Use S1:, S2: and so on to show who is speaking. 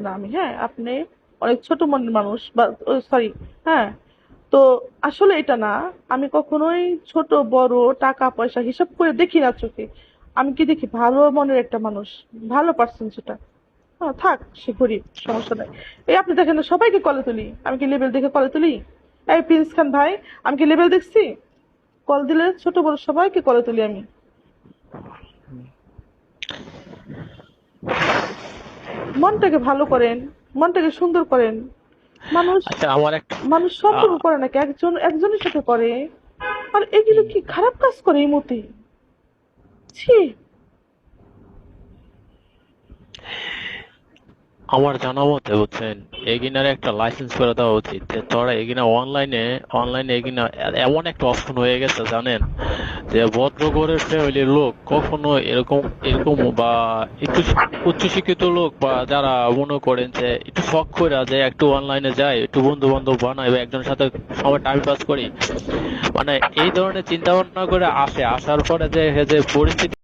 S1: না আমি, হ্যাঁ আপনি অনেক ছোট মনের মানুষ বা সরি, হ্যাঁ। তো আসলে এটা না, আমি কখনোই ছোট বড় টাকা পয়সা হিসাব করে দেখি না চোখে। আমি কি দেখি, ভালো মনের একটা মানুষ, ভালো পার্সন সেটা। হ্যাঁ থাক, সে গরিব, সমস্যা নাই। এই আপনি দেখেন না, সবাইকে কলে তুলি, আমি কি লেভেল দেখে কলে তুলি? এই প্রিন্স খান ভাই, আমি কি লেভেল দেখছি? কল দিলে ছোট বড় সবাইকে কলে তুলি আমি। মনটাকে ভালো করেন, মনটাকে সুন্দর করেন। মানুষ,
S2: আচ্ছা আমার একটা
S1: মানুষ সম্পর্ক করে নাকি একজন একজনের সাথে করে? আর এগুলো কি খারাপ কাজ করে এই মতে? ছি।
S2: আমার জানা মতে বুঝছেন, এগিনার একটা লাইসেন্স করে দেওয়া উচিত যে তোরা এগিনা অনলাইনে অনলাইনে এগিনা এমন একটা অপশন হয়ে গেছে জানেন, যে ভদ্র ঘরের ফ্যামিলির লোক কখনো এরকম এরকম বা একটু উচ্চশিক্ষিত লোক বা যারা মনে করেন যে একটু শখ করে যে একটু অনলাইনে যায় একটু বন্ধু বান্ধব বানাই বা একজনের সাথে সময় টাইম পাস করি, মানে এই ধরনের চিন্তা ভাবনা করে আসে, আসার পরে যে যে পরিস্থিতি